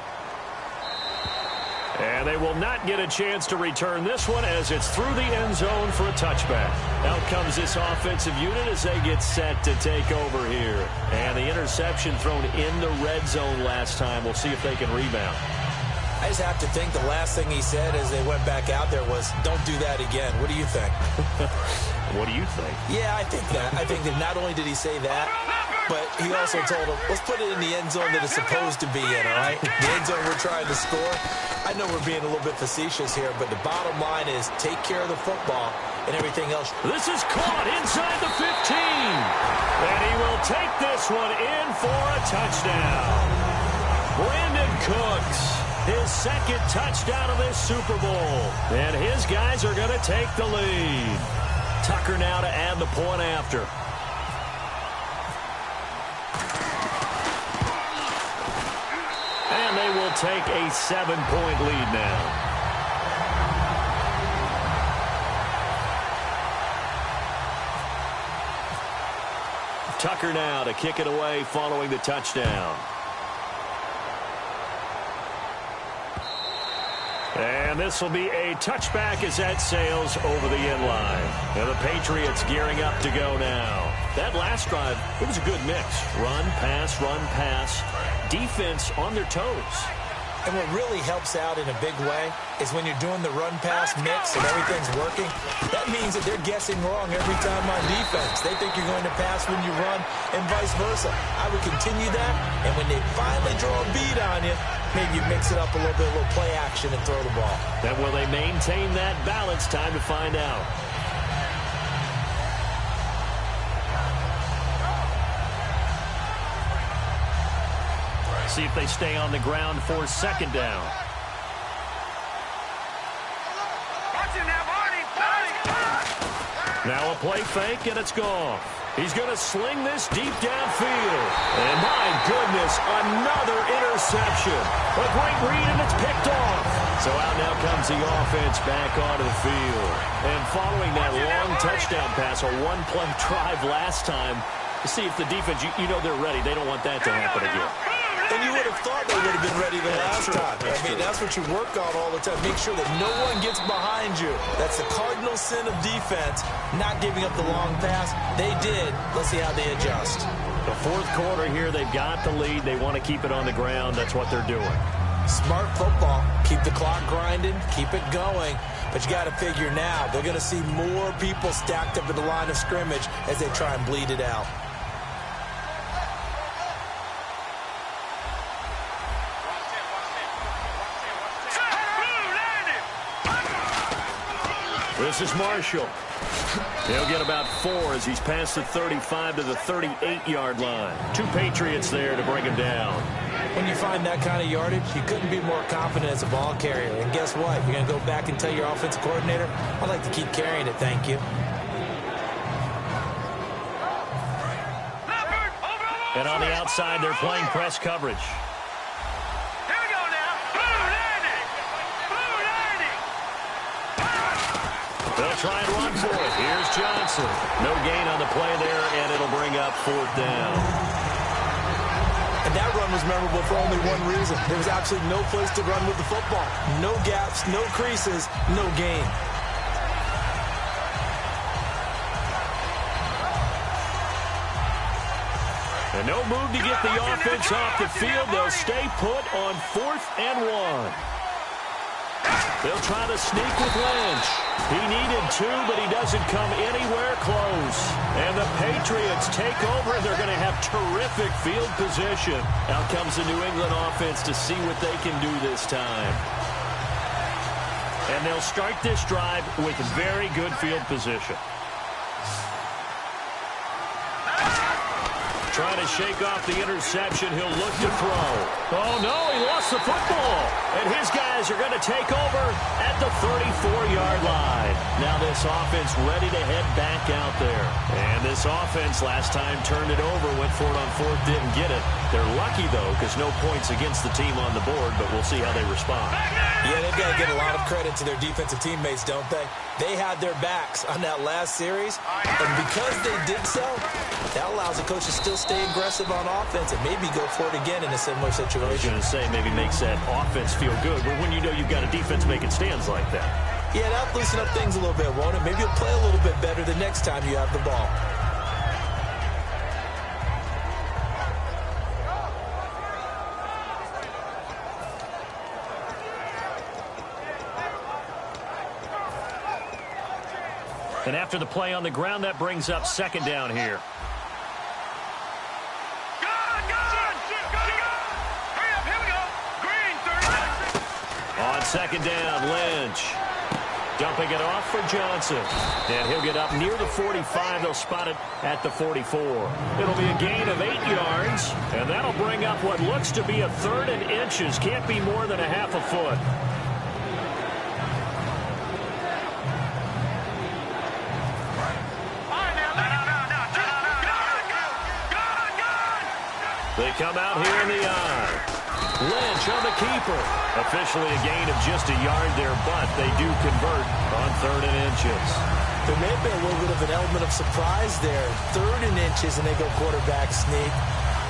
Speaker 2: And they will not get a chance to return this one as it's through the end zone for a touchback. Out comes this offensive unit as they get set to take over here. And the interception thrown in the red zone last time. We'll see if they can rebound.
Speaker 3: I just have to think the last thing he said as they went back out there was, don't do that again. What do you think?
Speaker 2: What do you think?
Speaker 3: Yeah, I think that. I think that not only did he say that, but he also told him, let's put it in the end zone that it's supposed to be in, all right? The end zone we're trying to score. I know we're being a little bit facetious here, but the bottom line is take care of the football and everything else.
Speaker 2: This is caught inside the 15. And he will take this one in for a touchdown. Brandon Cooks, his second touchdown of this Super Bowl. And his guys are going to take the lead. Tucker now to add the point after. And they will take a 7-point lead now. Tucker now to kick it away following the touchdown. And this will be a touchback as that sails over the end line. And the Patriots gearing up to go now. That last drive, it was a good mix. Run, pass, defense on their toes.
Speaker 3: And what really helps out in a big way is when you're doing the run-pass mix and everything's working, that means that they're guessing wrong every time on defense. They think you're going to pass when you run and vice versa. I would continue that, and when they finally draw a beat on you, maybe you mix it up a little bit, a little play action and throw the ball.
Speaker 2: Then will they maintain that balance? Time to find out. See if they stay on the ground for second down. Now a play fake, and it's gone. He's going to sling this deep downfield. And my goodness, another interception. A great read, and it's picked off. So out now comes the offense back onto the field. And following that long touchdown pass, a one-play drive last time, to see if the defense, you know they're ready. They don't want that to happen again.
Speaker 3: And you would have thought they would have been ready the last time. I mean, that's what you work on all the time. Make sure that no one gets behind you. That's the cardinal sin of defense, not giving up the long pass. They did. Let's see how they adjust.
Speaker 2: The fourth quarter here, they've got the lead. They want to keep it on the ground. That's what they're doing.
Speaker 3: Smart football. Keep the clock grinding. Keep it going. But you got to figure now, they're going to see more people stacked up at the line of scrimmage as they try and bleed it out.
Speaker 2: This is Marshall. He'll get about 4 as he's past the 35 to the 38-yard line. 2 Patriots there to bring him down.
Speaker 3: When you find that kind of yardage, you couldn't be more confident as a ball carrier. And guess what? You're going to go back and tell your offensive coordinator, I'd like to keep carrying it, thank you.
Speaker 2: And on the outside, they're playing press coverage. They'll try and run for it. Here's Johnson. No gain on the play there, and it'll bring up 4th down.
Speaker 3: And that run was memorable for only one reason. There was absolutely no place to run with the football. No gaps, no creases, no gain.
Speaker 2: And no move to get the offense off the field. They'll stay put on 4th and 1. They'll try to sneak with Lynch. He needed 2, but he doesn't come anywhere close. And the Patriots take over, and they're going to have terrific field position. Out comes the New England offense to see what they can do this time. And they'll start this drive with very good field position. Trying to shake off the interception. He'll look to throw. Oh, no, he lost the football. And his guys are going to take over at the 34-yard line. Now this offense ready to head back out there. And this offense last time turned it over, went for it on 4th, didn't get it. They're lucky, though, because no points against the team on the board, but we'll see how they respond.
Speaker 3: Yeah, they've got to give a lot of credit to their defensive teammates, don't they? They had their backs on that last series, and because they did so, that allows the coach to still stay aggressive on offense and maybe go for it again in a similar situation.
Speaker 2: I was going to say maybe makes that offense feel good, but when you know you've got a defense making stands like that.
Speaker 3: Yeah, that'll loosen up things a little bit, won't it? Maybe you'll play a little bit better the next time you have the ball.
Speaker 2: And after the play on the ground, that brings up second down here. On second down, Lynch. Dumping it off for Johnson. And he'll get up near the 45. They'll spot it at the 44. It'll be a gain of 8 yards. And that'll bring up what looks to be a 3rd and inches. Can't be more than a half a foot. They come out here in the eye. Lynch on the keeper. Officially a gain of just a yard there, but they do convert on 3rd and inches.
Speaker 3: There may have been a little bit of an element of surprise there. 3rd and inches, and they go quarterback sneak.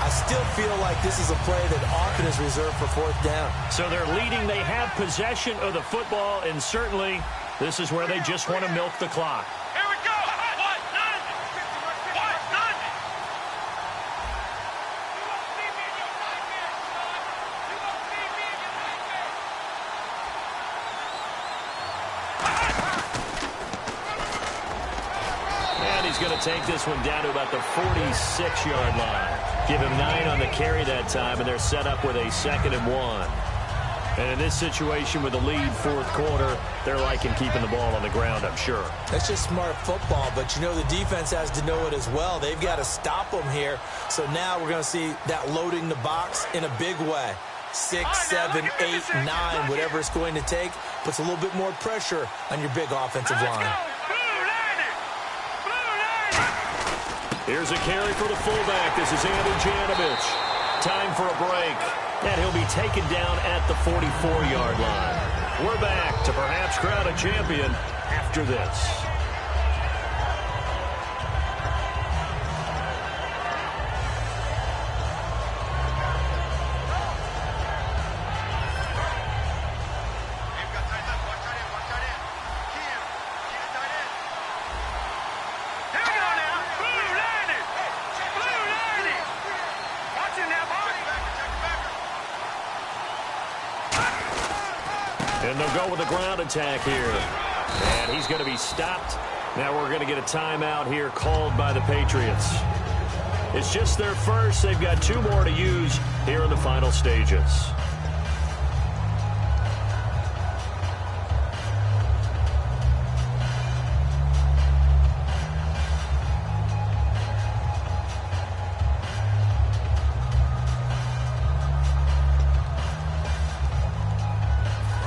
Speaker 3: I still feel like this is a play that often is reserved for 4th down.
Speaker 2: So they're leading. They have possession of the football, and certainly this is where they just want to milk the clock.
Speaker 4: Here we go.
Speaker 2: He's going to take this one down to about the 46-yard line. Give him 9 on the carry that time, and they're set up with a 2nd and 1. And in this situation with the lead 4th quarter, they're liking keeping the ball on the ground, I'm sure.
Speaker 3: That's just smart football, but you know the defense has to know it as well. They've got to stop them here. So now we're going to see that loading the box in a big way. 6, 7, 8, 9, whatever it's going to take, puts a little bit more pressure on your big offensive line.
Speaker 2: Here's a carry for the fullback. This is Andy Janovich. Time for a break. And he'll be taken down at the 44-yard line. We're back to perhaps crown a champion after this. And they'll go with a ground attack here. And he's going to be stopped. Now we're going to get a timeout here called by the Patriots. It's just their first. They've got 2 more to use here in the final stages.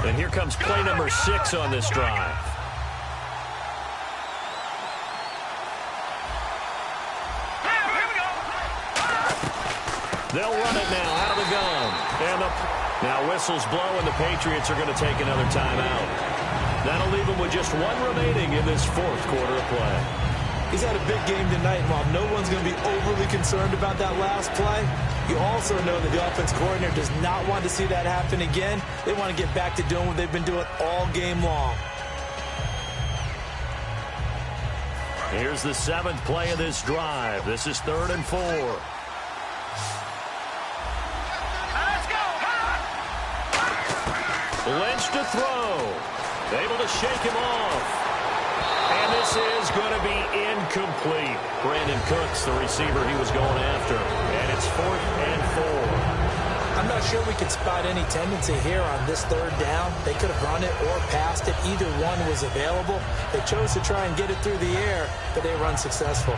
Speaker 2: And here comes play number 6 on this drive. They'll run it now out of the gun. And now whistles blow, and the Patriots are going to take another timeout. That'll leave them with just 1 remaining in this 4th quarter of play.
Speaker 3: He's had a big game tonight, and while no one's going to be overly concerned about that last play, you also know that the offense coordinator does not want to see that happen again. They want to get back to doing what they've been doing all game long.
Speaker 2: Here's the 7th play of this drive. This is 3rd and 4. Lynch to throw. Able to shake him off. And this is going to be incomplete. Brandon Cooks, the receiver he was going after. And it's 4th and 4.
Speaker 3: I'm not sure we could spot any tendency here on this 3rd down. They could have run it or passed it. Either one was available. They chose to try and get it through the air, but they were unsuccessful.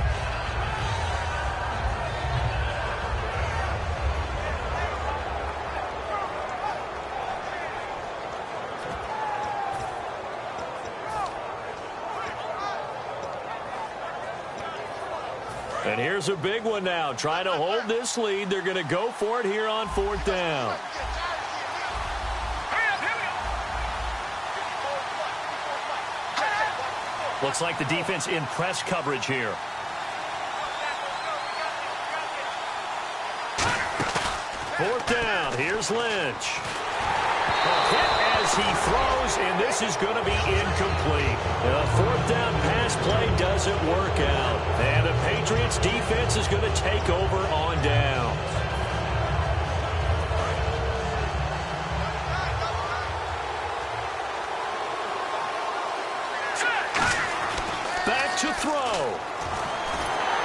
Speaker 2: And here's a big one now. Trying to hold this lead. They're going to go for it here on 4th down. Looks like the defense in press coverage here. Fourth down. Here's Lynch. A hit as he throws, and this is going to be incomplete. The 4th down pass play doesn't work out. And the Patriots defense is going to take over on down. Back throw.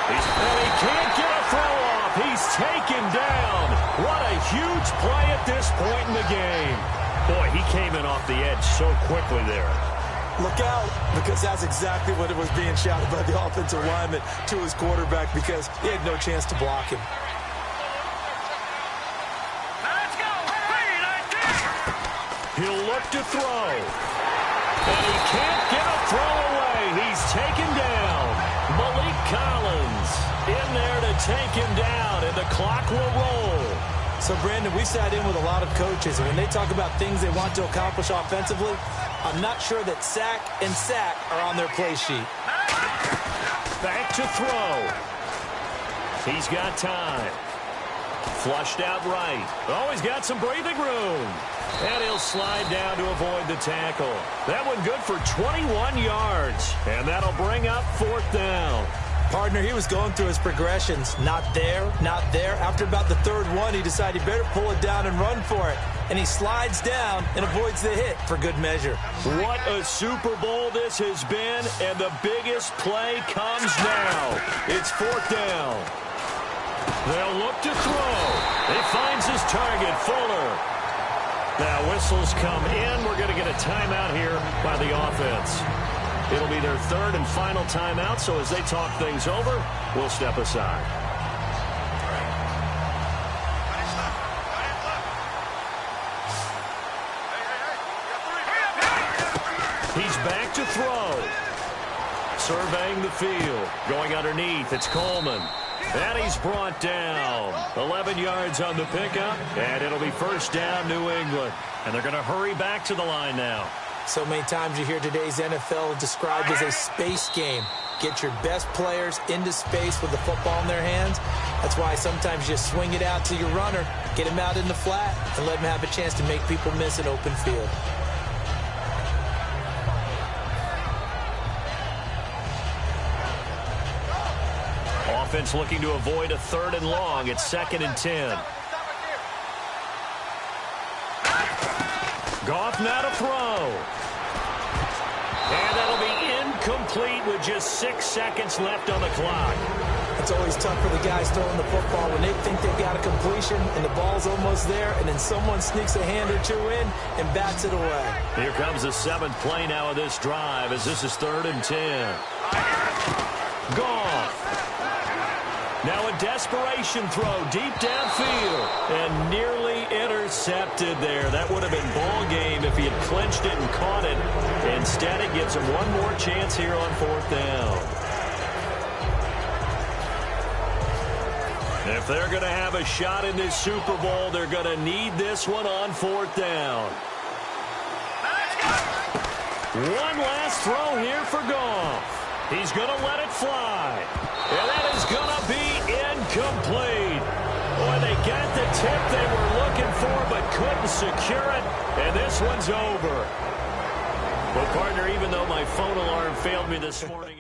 Speaker 2: And he can't get a throw off. He's taken down. What a huge play at this point in the game. Boy, he came in off the edge so quickly there.
Speaker 3: Look out, because that's exactly what it was being shouted by the offensive lineman to his quarterback, because he had no chance to block him.
Speaker 4: Let's go.
Speaker 2: He'll look to throw. And he can't get a throw away. He's taken down. Malik Collins in there to take him down, and the clock will roll.
Speaker 3: So, Brandon, we sat in with a lot of coaches, and when they talk about things they want to accomplish offensively, I'm not sure that sack and sack are on their play sheet.
Speaker 2: Back to throw. He's got time. Flushed out right. Oh, he's got some breathing room. And he'll slide down to avoid the tackle. That one good for 21 yards. And that'll bring up 4th down.
Speaker 3: Partner, he was going through his progressions. Not there, not there. After about the 3rd one, he decided he better pull it down and run for it. And he slides down and avoids the hit for good measure.
Speaker 2: What a Super Bowl this has been, and the biggest play comes now. It's 4th down. They'll look to throw. He finds his target, Fuller. Now whistles come in. We're going to get a timeout here by the offense. It'll be their 3rd and final timeout, so as they talk things over, we'll step aside. He's back to throw. Surveying the field. Going underneath, it's Coleman. And he's brought down. 11 yards on the pickup, and it'll be 1st down, New England. And they're going to hurry back to the line now.
Speaker 3: So many times you hear today's NFL described as a space game. Get your best players into space with the football in their hands. That's why sometimes you swing it out to your runner, get him out in the flat, and let him have a chance to make people miss an open field.
Speaker 2: Offense looking to avoid a 3rd and long. It's 2nd and 10. Goff now to throw. And that'll be incomplete with just 6 seconds left on the clock.
Speaker 3: It's always tough for the guys throwing the football when they think they've got a completion and the ball's almost there, and then someone sneaks a hand or two in and bats it away.
Speaker 2: Here comes the 7th play now of this drive, as this is 3rd and 10. Goff. Now a desperation throw deep downfield and nearly intercepted there. That would have been ball game if he had clinched it and caught it. Instead, it gives him one more chance here on 4th down. If they're going to have a shot in this Super Bowl, they're going to need this one on 4th down. One last throw here for Goff. He's going to let it fly. And that is going to be incomplete. Boy, they got the tip they were looking for but couldn't secure it. And this one's over. Well, partner, even though my phone alarm failed me this morning...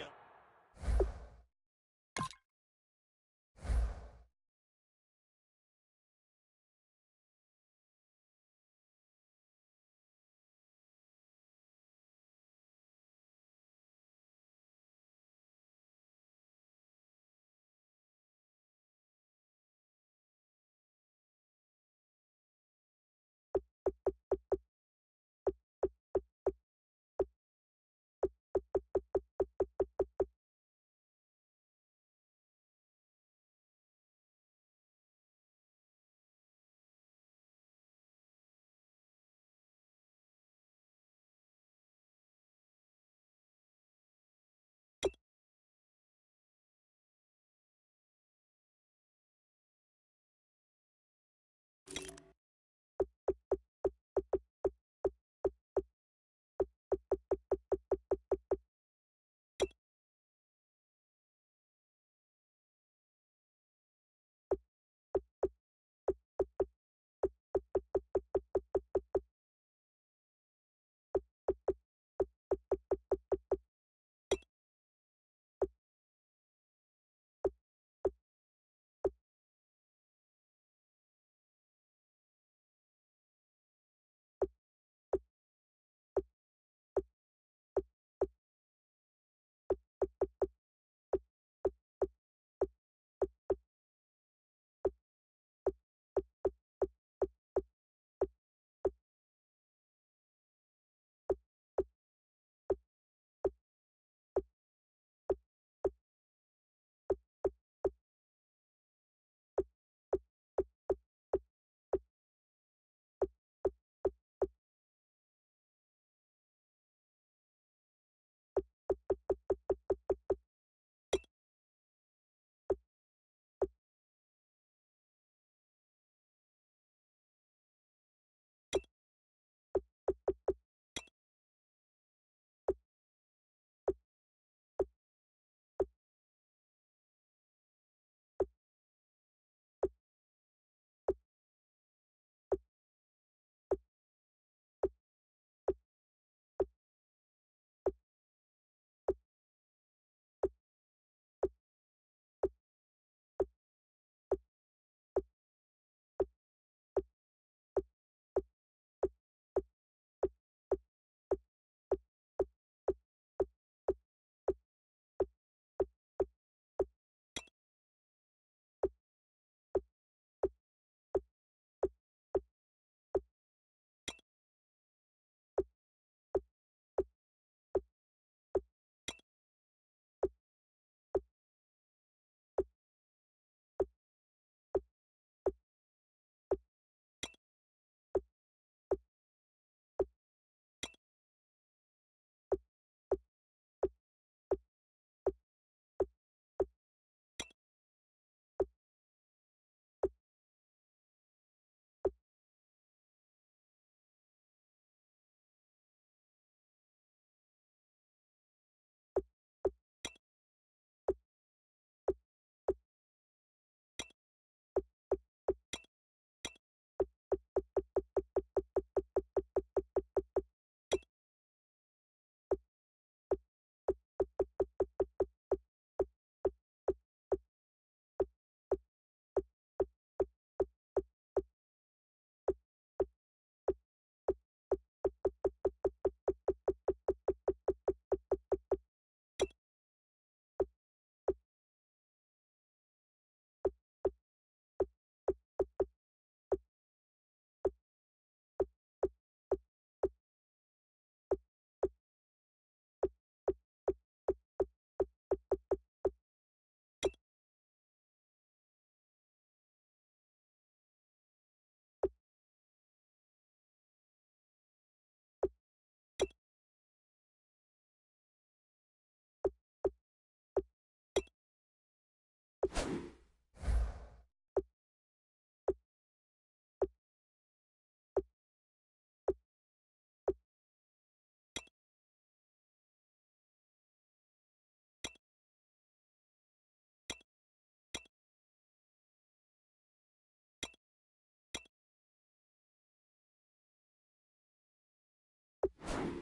Speaker 1: it.